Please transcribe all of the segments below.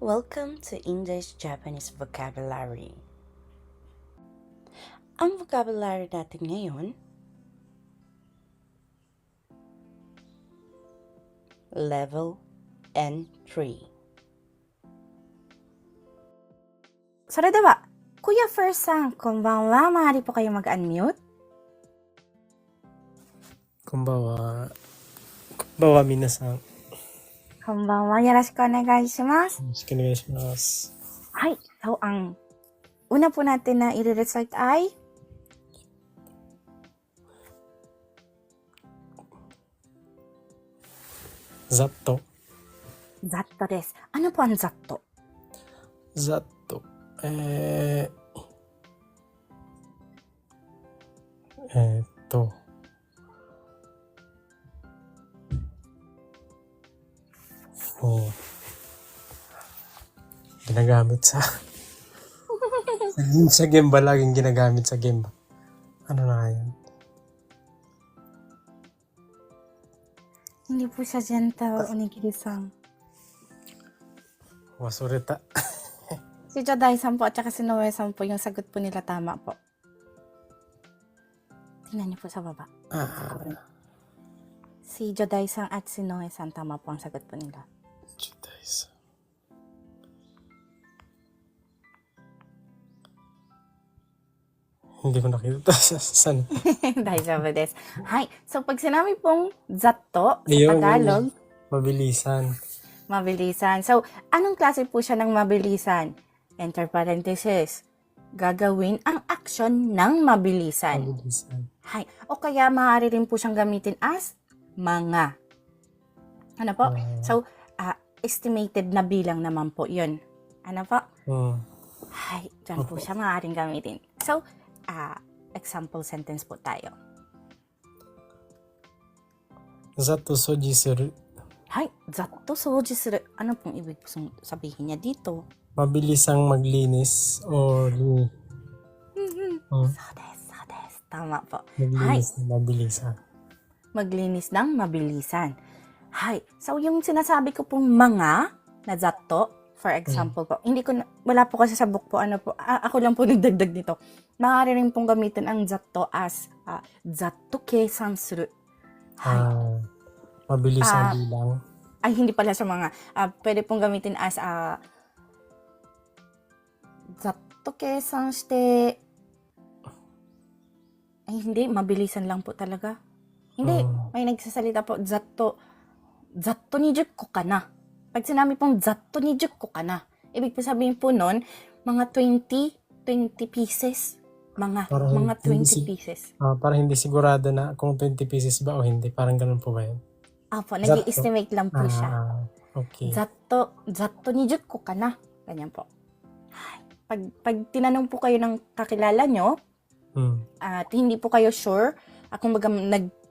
Welcome to English-Japanese Vocabulary. Ang vocabulary natin ngayon, Level N3. それでは、Kuya First さん、こんばんは。maaari po kayo mag-unmute? こんばんは。こんばんは、皆さん。よこんばんは。よろしくお願いします。ろしくお願いします。Hi. So, ang una po natin na i-recite ayざっと。ざっとです。Ano po ang ざっと? ざっと。Ginagamit sa sa Gemba, laging ginagamit sa Gemba. Ano na yan? Hindi po siya gentle, Onigiri-san. Wasureta. Si Joday-san po at saka si Noe-san po yung sagot po nila tama po. Tingnan niyo po sa baba. Si Joday-san at si Noe-san tama po ang sagot po nila. Judaism. Hindi ko nakita sa saan. Daijoubu desu. Hi. So, pag sinabi pong zatto sa Ayun, Tagalog, Mabilisan. mabilisan. So, anong klase po siya ng mabilisan? Enter parenthesis. Gagawin ang action ng mabilisan. Mabilisan. Hi. O kaya maaari rin po siyang gamitin as mga. Ano po? So, estimated na bilang naman po yun. Ano po? Hi. Diyan po siya maaaring gamitin. So, example sentence po tayo. Zatto soji suru. Hi. Zatto soji suru. Ano pong ibig sabihin niya dito? Mabilisang maglinis o So des. Tama po. maglinis na mabilisan. Maglinis ng mabilisan. Hi. So, yung sinasabi ko pong mga na zatto, for example po, wala po kasi sa book po, ako lang po nagdagdag nito. Maaari rin pong gamitin ang zatto as zatto keisan suru. Mabilisang bilang. Ay, hindi pala sa mga. Pwede pong gamitin as zatto keisan shite. Ay, hindi. Mabilisan lang po talaga. Hindi. May nagsasalita po, zatto 20個かな. Pag sinabi pong zatto 20個かna, ibig po sabihin po nun, mga 20 pieces. Mga 20 pieces. Para hindi sigurado na kung 20 pieces ba o hindi. Parang ganun po ba yun? Apo, nag-i-estimate lang po siya. Okay. Zatto 20個かna. Ganyan po. Pag tinanong po kayo ng kakilala nyo, at hindi po kayo sure, kung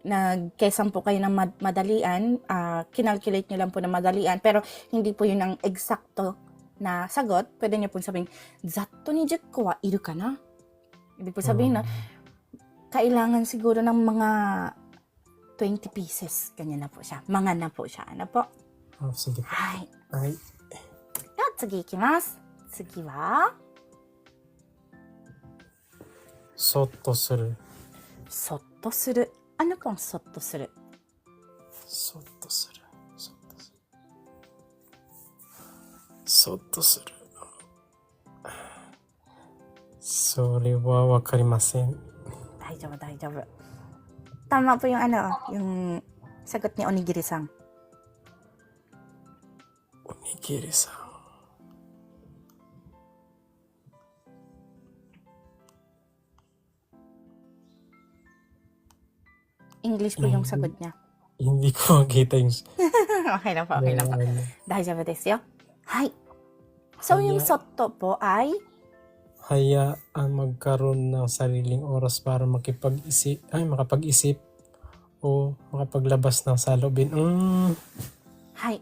nag-kesan po kayo ng madalian, kinalculate nyo lang po ng madalian, pero hindi po yun ang eksakto na sagot, pwede nyo pong sabihin, zatto 20個はいるかな? Ibig po sabihin na, kailangan siguro ng mga 20 pieces. Ganyan na po siya. Mga na po siya. Ano po? Sige po. Hi. Ay. Tsugi ikimasu. Tsugi wa? Sotto suru. Sotto suru. Ano pong sotto suru? Sotto suru. Sotto suru. それはわかりません。大丈夫. Tama po yung sagot ni Onigiri-san. Onigiri-san. English po yung sagot niya. Hindi ko makita yung... Okay lang po. Daijoubu desu yo. Hi. So, yung sotto po ay hayaan magkaroon ng sariling oras para makapag-isip o makapaglabas ng salubin. Hi.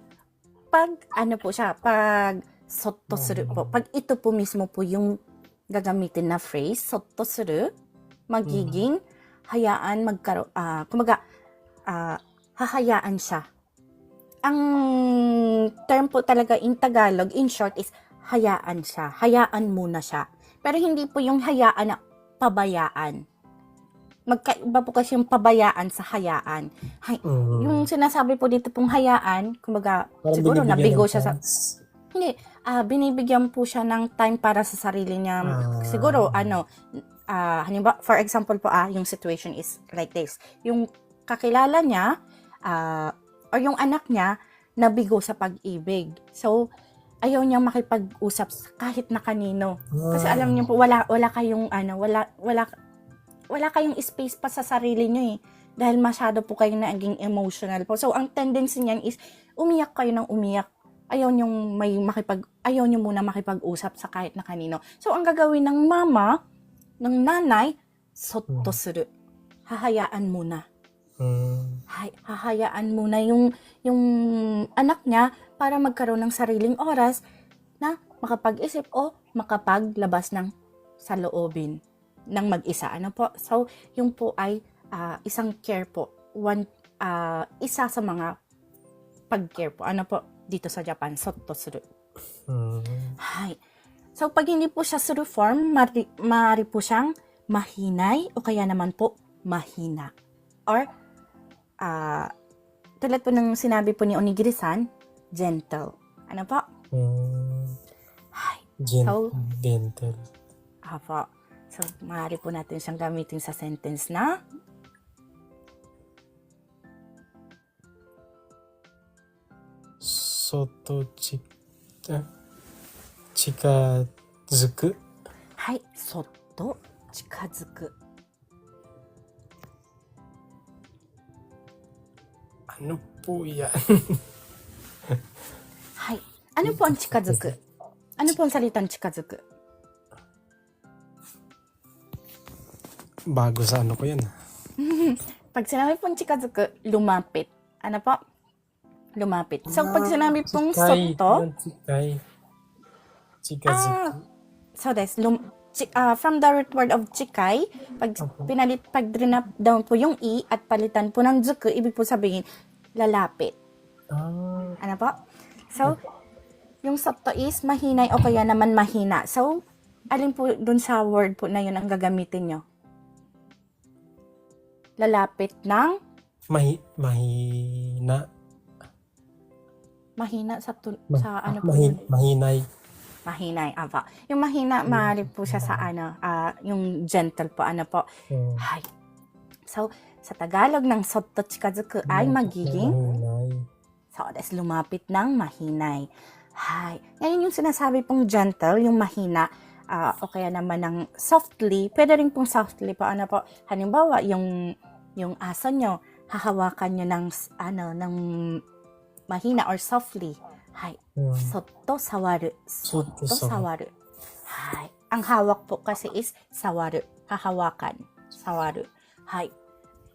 Pag po siya, pag sotto suru po, pag ito po mismo po yung gagamitin na phrase, sotto suru, magiging hayaan magkaroon, hahayaan siya ang term po talaga in Tagalog, in short, is hayaan siya. Hayaan muna siya. Pero hindi po yung hayaan na pabayaan. Magkaiba po kasi yung pabayaan sa hayaan. Yung sinasabi po dito pong hayaan, kumbaga, Parang siguro binibigyan nabigo ng siya sa... chance. Hindi, binibigyan po siya ng time para sa sarili niya. Siguro, halimbawa, for example po, yung situation is like this. Yung kakilala niya, or yung anak niya, nabigo sa pag-ibig. So, ayaw niyang makipag-usap kahit na kanino. Kasi alam niyo po, wala kayong, wala kayong space pa sa sarili niyo eh. Dahil masyado po kayong naging emotional po. So, ang tendency niyan is, umiyak kayo ng umiyak. Ayaw niyo muna makipag-usap sa kahit na kanino. So, ang gagawin ng mama, ng nanay, sotto suru. Hahayaan muna. Hahayaan muna yung anak niya para magkaroon ng sariling oras na makapag-isip o makapaglabas ng saloobin ng mag-isa. Ano po? So, yung po ay isang care po. Isa sa mga pag-care po. Ano po? Dito sa Japan, sotto suru. So, pag hindi po siya suru form, maaari po siyang mahinay o kaya naman po mahina. Or, tulad po ng sinabi po ni Onigiri-san, gentle. Ano po? Gentle. Apo. So, maaari po natin siyang gamitin sa sentence na Soto chikazuku. sotto chikazuku. Ano po yan? Ano po ang chikazuku? Ano po ang salitang chikazuku? Bago sa ano ko yan. Pag sinabi pong chikazuku, lumapit. Ano po? Lumapit. So, pag sinabi pong sotto, Chikazuku. so des, from the root word of chikai, pag drinap down po yung i at palitan po ng zuku, ibig po sabihin, lalapit. Ano po? So, yung sotto is mahinay o kaya naman mahina. So, alin po dun sa word po na yun ang gagamitin nyo? Lalapit ng Mahina. mahina sa ano po yun? Mahinay. Mahinay, apa. Yung mahina, maaari po siya sa yung gentle po, ano po. So, sa Tagalog ng sotto chikazuku ay magiging so, lumapit ng mahinay. Ngayon yung sinasabi pong gentle, yung mahina, o kaya naman ng softly, pwede rin pong softly po, ano po. Halimbawa, yung aso nyo, hahawakan nyo ng mahina or softly. Sotto sawaru. Sotto sawaru. Ang hawak po kasi is sawaru. Hahawakan. Sawaru.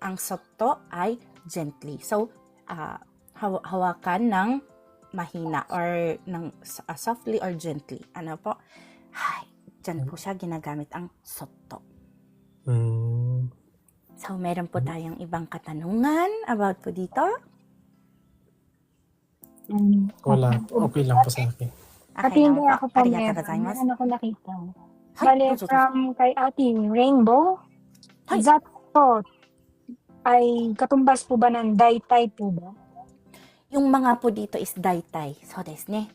Ang sotto ay gently. So, hawakan ng mahina or ng softly or gently. Ano po? Diyan po siya ginagamit ang sotto. So, meron po tayong ibang katanungan about po dito. Wala. Okay lang po sa akin. Pati hindi ako po meron ako nakita. Bale, from kay ating Rainbow, Zatto ay katumbas po ba ng Daitai po ba? Yung mga po dito is Daitai. So, desu ne.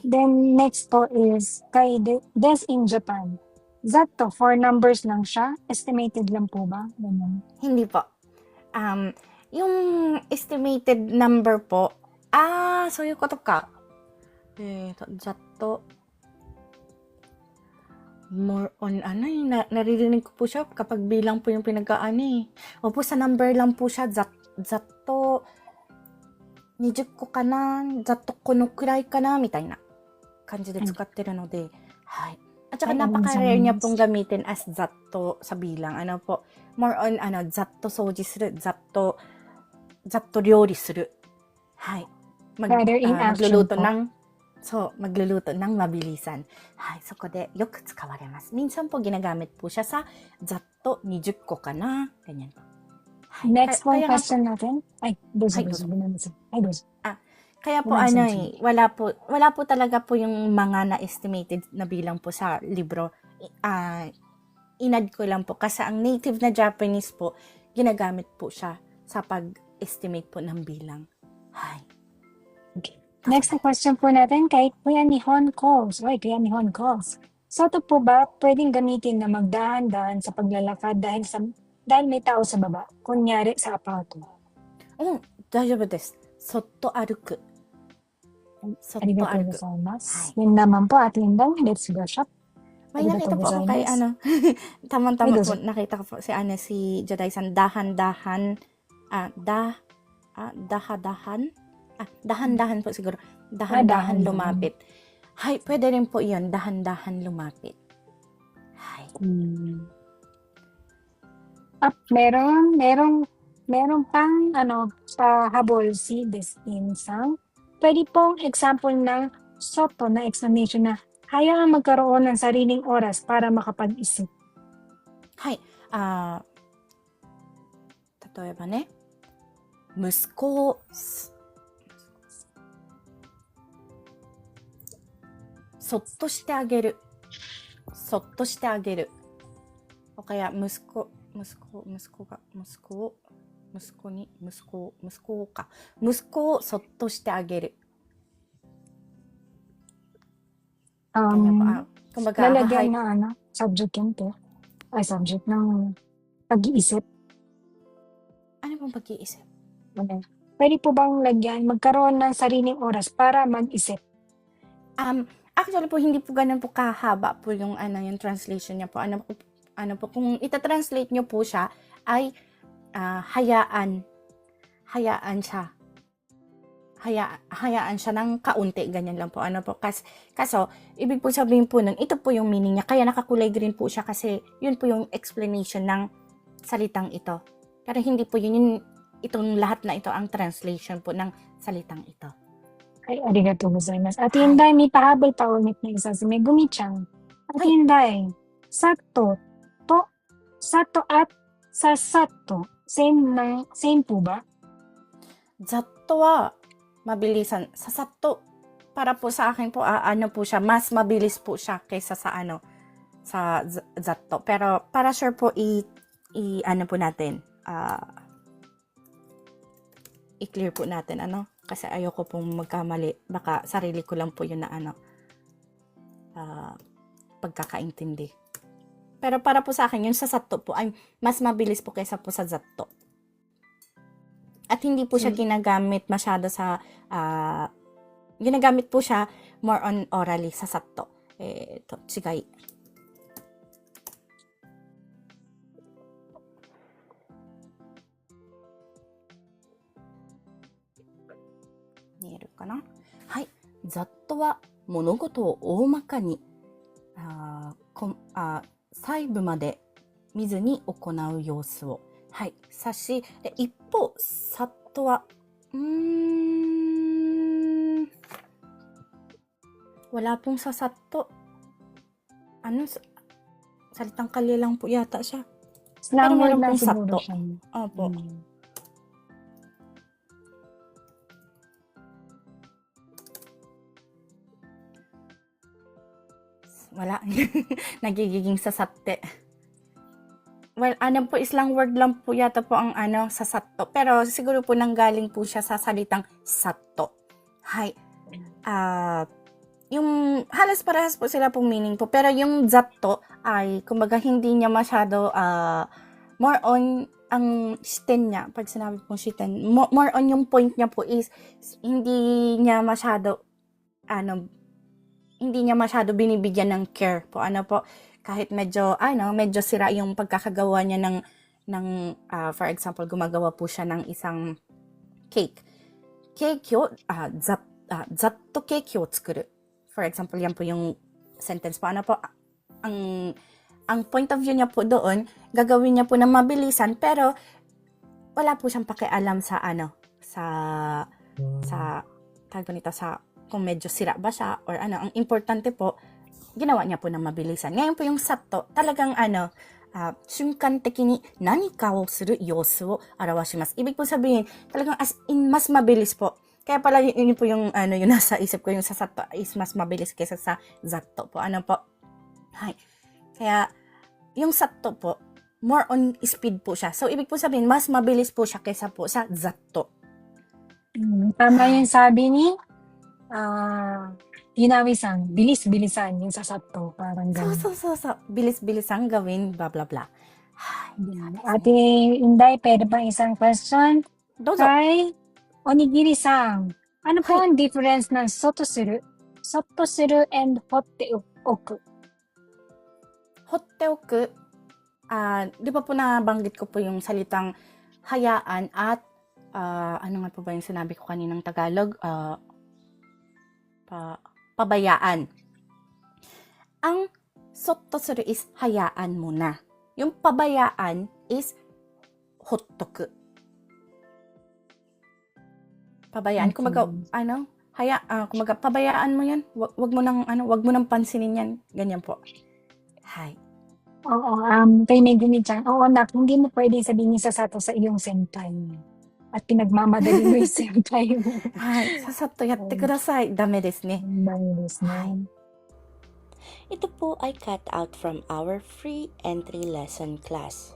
Then, next po is kay Des in Japan. Zatto, 4 numbers lang siya? Estimated lang po ba? Ganyan. Hindi po. Yung estimated number po, so yung koto ka. Zatto. More on, naririnig ko po siya kapag bilang po yung Opo, sa number lang po siya, zatto, 20個かな, zatto このくらいかな, みたいな感じで使ってるので、At saka napaka-rare niya pong gamitin as zatto sa bilang. Ano po, more on, zatto soji suru, zatto ryori suru. Rather in action po. Magluluto ng mabilisan. Soko de yoku tsukawaremasu. Minsan po ginagamit po siya sa zatto 20個かな. Ganyan po. Next Kaya nga question natin. Ay, dozo, Ay, dozo. dozo. Binansa. Ay, dozo. Kaya po Binansa. wala po talaga po yung mga na-estimated na bilang po sa libro. Inad ko lang po kasi ang native na Japanese po, ginagamit po siya sa pag-estimate po ng bilang. Hay. Okay. Next na question po natin kay Kuya Nihon Calls. Oy, Kuya Nihon Calls. So, ito po ba pwedeng gamitin na magdahan-dahan sa paglalakad dahil may tao sa baba? Kunyari sa apato. Daijoubu desu. Sotto aruku. Sotto Arigatou aruku. gozaimasu. Yun naman po, ating indang. Let's brush up. May nakita po ako kay tama-tama Ay, po, dozo. nakita ko po si Joday-san, dahan-dahan, dahan-dahan po siguro, dahan-dahan dahan-dahan. lumapit. Hay, pwede rin po yun, dahan-dahan lumapit. Hay. Meron pang pahabol si Destin-san. Pwede pong example ng soto na explanation na hayaan magkaroon ng sariling oras para makapag-isip. はい。例えばね、息子をそっとしてあげる。そっとしてあげる。おかや息子をそっとしてあげる。Kumbaga, Lalagyan na subject yun po. Ay, subject ng pag-iisip. ano pong pag-iisip? Okay. Pwede po bang lagyan, magkaroon ng sariling oras para mag-isip? Actually po, hindi po ganun po kahaba po yung yung translation niya po. Ano po, kung ita-translate niyo po siya, ay hayaan siya. Hayaan siya ng kaunti, ganyan lang po. Kaso, ibig po sabihin po nun, ito po yung meaning niya. Kaya nakakulay green po siya kasi yun po yung explanation ng salitang ito. Pero hindi po itong lahat na ito ang translation po ng salitang ito. Ay, arigatou gozaimasu. At Inday, may pahabol pa ulit na isa si Megumi-chan. At Inday, sato at sasato, same po ba? Zatto wa mabilisan. Sasato, para po sa akin po, po siya, mas mabilis po siya kaysa sa sa zatto. Pero para sure po, po natin, i-clear po natin, kasi ayoko pong magkamali. Baka sarili ko lang po yun na pagkakaintindi. Pero para po sa akin, yung sa satto po ay mas mabilis po kaysa po sa zatto. At hindi po siya ginagamit masyado sa, ginagamit po siya more on orally sa satto. Ito, chigai. Nieru ka na? Hai. Zatto wa monogoto o oomaka ni 細部まで見ずに行う様子を。はい。指し、で一方、さっとは、wala pong sa satto. Salitang Kali lang po yata siya. Slang Pero meron word lang pong siguro satto. siya. Opo. Wala. Nagiging sasatte. Well, po, islang word lang po yata po ang sasatto. Pero siguro po nanggaling po siya sa salitang satto. Hay. Yung halos parehas po sila pong meaning po. Pero yung zatto ay, kumbaga, hindi niya masyado, more on ang shiten niya. Pag sinabi pong shiten, more on yung point niya po is, hindi niya masyado, hindi niya masyado binibigyan ng care po. Kahit medyo sira yung pagkakagawa niya ng for example, gumagawa po siya ng isang cake. Cake yo, zatto cake yo tsukuru. For example, yan po yung sentence po. Ang point of view niya po doon, gagawin niya po ng mabilisan, pero wala po siyang pakialam sa tawag nito, sa kung medyo sira ba siya or ang importante po, ginawa niya po ng mabilisan. Ngayon po yung satto, talagang 瞬間的に何かをする様子を表します. Ibig po sabihin, talagang as in, mas mabilis po. Kaya pala yun po yung, yung nasa isip ko, yung sa satto is mas mabilis kaysa sa zatto po. Ano po? Hay. Kaya, yung satto po, more on speed po siya. So, ibig po sabihin, mas mabilis po siya kaysa po sa zatto. Tama yung sabi ni Inawi-san, bilis-bilisan yung sasatto. Parang So, gano'n. bilis-bilisang gawin, blah, blah, blah. Ate Inday, pwede bang isang question? Dozo. Kay Onigiri-san, ano po ang difference ng soto suru and hotte oku? Hotteoku, di ba po nabanggit ko po yung salitang hayaan at ano nga po ba yung sinabi ko kaninang Tagalog? Pabayaan. Ang sotto suru is hayaan mo na. Yung pabayaan is hottoku. Pabayaan. Kumaga, kumaga, pabayaan mo yan. Wag mo nang pansinin yan. Ganyan po. Hay. Oo, kay Megumi-chan, oo anak, hindi mo pwede sabihin sa sato sa iyong senpai. At pinagmamadali mo yung senpai mo. Hay. Sasatto yatte kudasai. Dame desu ne. Bangos na. Ito po ay cut out from our free entry lesson class.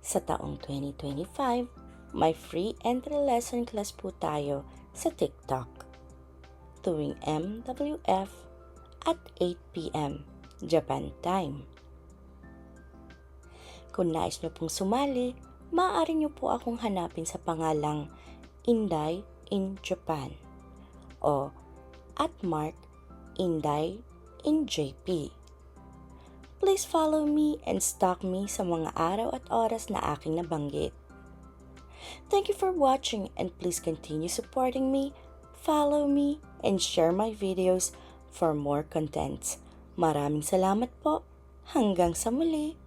Sa taong 2025, may free entry lesson class po tayo sa TikTok tuwing MWF at 8 p.m. Japan time. Kung nais nyo pong sumali, maaari nyo po akong hanapin sa pangalang Inday in Japan o @Inday in JP. Please follow me and stalk me sa mga araw at oras na aking nabanggit. Thank you for watching and please continue supporting me, follow me, and share my videos for more contents. Maraming salamat po. Hanggang sa muli.